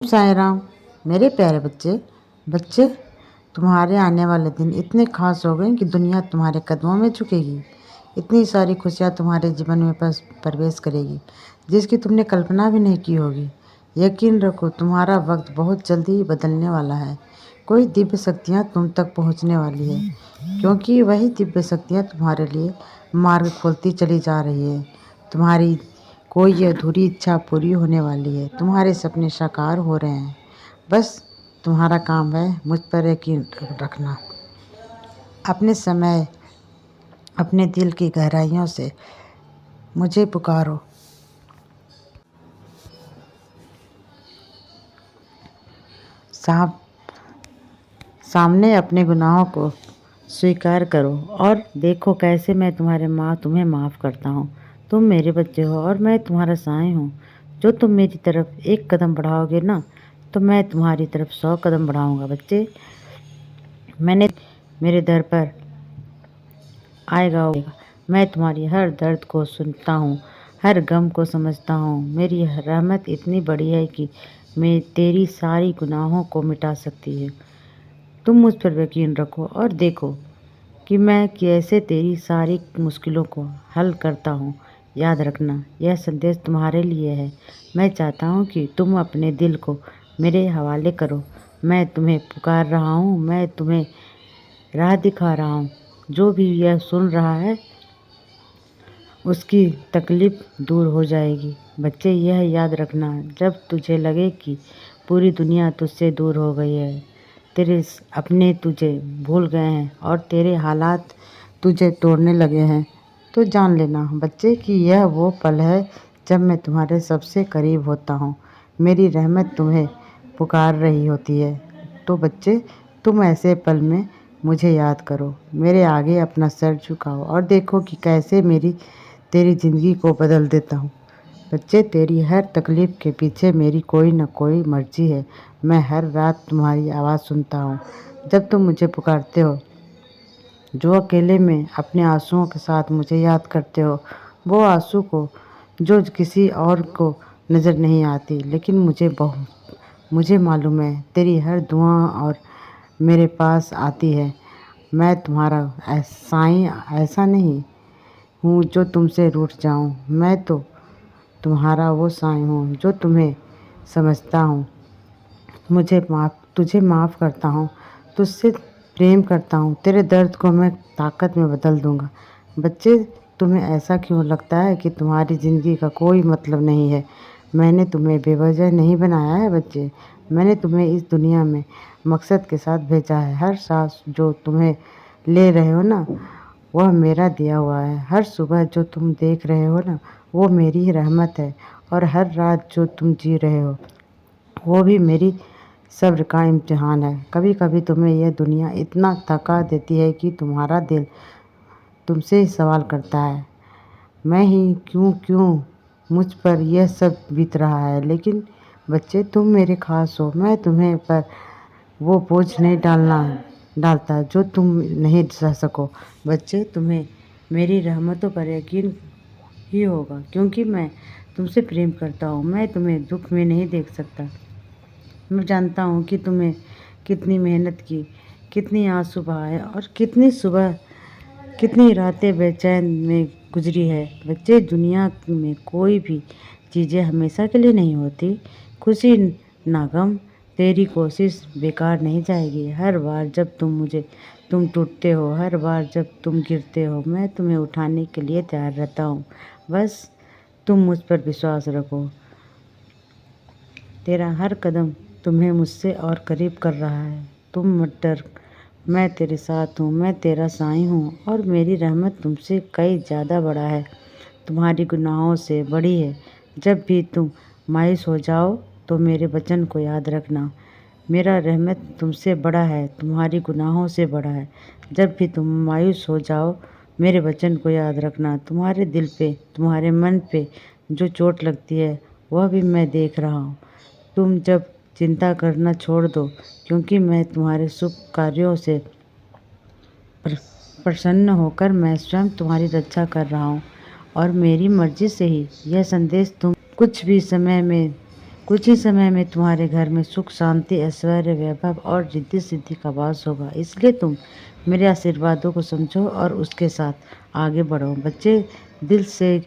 साईं राम। मेरे प्यारे बच्चे बच्चे तुम्हारे आने वाले दिन इतने खास हो गए कि दुनिया तुम्हारे कदमों में झुकेगी। इतनी सारी खुशियाँ तुम्हारे जीवन में प्रवेश करेगी जिसकी तुमने कल्पना भी नहीं की होगी। यकीन रखो, तुम्हारा वक्त बहुत जल्दी ही बदलने वाला है। कोई दिव्य शक्तियाँ तुम तक पहुँचने वाली है, क्योंकि वही दिव्य शक्तियाँ तुम्हारे लिए मार्ग खोलती चली जा रही है। तुम्हारी कोई अधूरी इच्छा पूरी होने वाली है। तुम्हारे सपने साकार हो रहे हैं। बस तुम्हारा काम है मुझ पर यकीन रखना। अपने समय, अपने दिल की गहराइयों से मुझे पुकारो। सामने अपने गुनाहों को स्वीकार करो और देखो कैसे मैं तुम्हें माफ़ करता हूँ। तुम मेरे बच्चे हो और मैं तुम्हारा साईं हूँ। जो तुम मेरी तरफ एक कदम बढ़ाओगे ना, तो मैं तुम्हारी तरफ 100 कदम बढ़ाऊंगा। बच्चे, मैंने मेरे दर पर आएगा। मैं तुम्हारी हर दर्द को सुनता हूँ, हर गम को समझता हूँ। मेरी रहमत इतनी बड़ी है कि मैं तेरी सारी गुनाहों को मिटा सकती है। तुम मुझ पर यकीन रखो और देखो कि मैं कैसे तेरी सारी मुश्किलों को हल करता हूँ। याद रखना, यह संदेश तुम्हारे लिए है। मैं चाहता हूँ कि तुम अपने दिल को मेरे हवाले करो। मैं तुम्हें पुकार रहा हूँ, मैं तुम्हें राह दिखा रहा हूँ। जो भी यह सुन रहा है उसकी तकलीफ दूर हो जाएगी। बच्चे, यह याद रखना, जब तुझे लगे कि पूरी दुनिया तुझसे दूर हो गई है, तेरे अपने तुझे भूल गए हैं और तेरे हालात तुझे तोड़ने लगे हैं, तो जान लेना बच्चे कि यह वो पल है जब मैं तुम्हारे सबसे करीब होता हूँ। मेरी रहमत तुम्हें पुकार रही होती है। तो बच्चे, तुम ऐसे पल में मुझे याद करो, मेरे आगे अपना सर झुकाओ और देखो कि कैसे तेरी ज़िंदगी को बदल देता हूँ। बच्चे, तेरी हर तकलीफ़ के पीछे मेरी कोई न कोई मर्जी है। मैं हर रात तुम्हारी आवाज़ सुनता हूँ जब तुम मुझे पुकारते हो। जो अकेले में अपने आंसुओं के साथ मुझे याद करते हो, वो आंसू को जो किसी और को नज़र नहीं आती, लेकिन मुझे मालूम है तेरी हर दुआ और मेरे पास आती है। मैं तुम्हारा साईं ऐसा नहीं हूँ जो तुमसे रूठ जाऊँ। मैं तो तुम्हारा वो साईं हूँ जो तुम्हें समझता हूँ। तुझे माफ़ करता हूँ, तुझसे प्रेम करता हूँ। तेरे दर्द को मैं ताकत में बदल दूँगा। बच्चे, तुम्हें ऐसा क्यों लगता है कि तुम्हारी ज़िंदगी का कोई मतलब नहीं है? मैंने तुम्हें बेवजह नहीं बनाया है बच्चे। मैंने तुम्हें इस दुनिया में मकसद के साथ भेजा है। हर सांस जो तुम्हें ले रहे हो ना, वह मेरा दिया हुआ है। हर सुबह जो तुम देख रहे हो ना, वो मेरी ही रहमत है। और हर रात जो तुम जी रहे हो, वो भी मेरी सब्र का इम्तिहान है। कभी कभी तुम्हें यह दुनिया इतना थका देती है कि तुम्हारा दिल तुमसे सवाल करता है, मैं ही क्यों मुझ पर यह सब बीत रहा है। लेकिन बच्चे, तुम मेरे खास हो। मैं तुम्हें पर वो बोझ नहीं डालता जो तुम नहीं सह सको। बच्चे, तुम्हें मेरी रहमतों पर यकीन ही होगा, क्योंकि मैं तुमसे प्रेम करता हूँ। मैं तुम्हें दुख में नहीं देख सकता। मैं जानता हूँ कि तुमने कितनी मेहनत की, कितनी आंसू बहाए और कितनी रातें बेचैन में गुजरी है। बच्चे, दुनिया में कोई भी चीज़ें हमेशा के लिए नहीं होती। खुशी ना गम, तेरी कोशिश बेकार नहीं जाएगी। हर बार जब तुम टूटते हो, हर बार जब तुम गिरते हो, मैं तुम्हें उठाने के लिए तैयार रहता हूँ। बस तुम मुझ पर विश्वास रखो। तेरा हर कदम तुम्हें मुझसे और करीब कर रहा है। तुम मत डर, मैं तेरे साथ हूँ। मैं तेरा साईं हूँ और मेरी रहमत तुमसे कई ज़्यादा बड़ा है, तुम्हारी गुनाहों से बड़ी है। जब भी तुम मायूस हो जाओ तो मेरे वचन को याद रखना। मेरा रहमत तुमसे बड़ा है, तुम्हारी गुनाहों से बड़ा है। जब भी तुम मायूस हो जाओ, मेरे वचन को याद रखना। तुम्हारे दिल पे, तुम्हारे मन पे जो चोट लगती है, वह भी मैं देख रहा हूँ। तुम जब चिंता करना छोड़ दो, क्योंकि मैं तुम्हारे शुभ कार्यों से प्रसन्न होकर मैं स्वयं तुम्हारी रक्षा कर रहा हूँ। और मेरी मर्जी से ही यह संदेश तुम कुछ भी समय में कुछ ही समय में तुम्हारे घर में सुख, शांति, ऐश्वर्य, वैभव और रिद्धि सिद्धि का वास होगा। इसलिए तुम मेरे आशीर्वादों को समझो और उसके साथ आगे बढ़ो। बच्चे, दिल से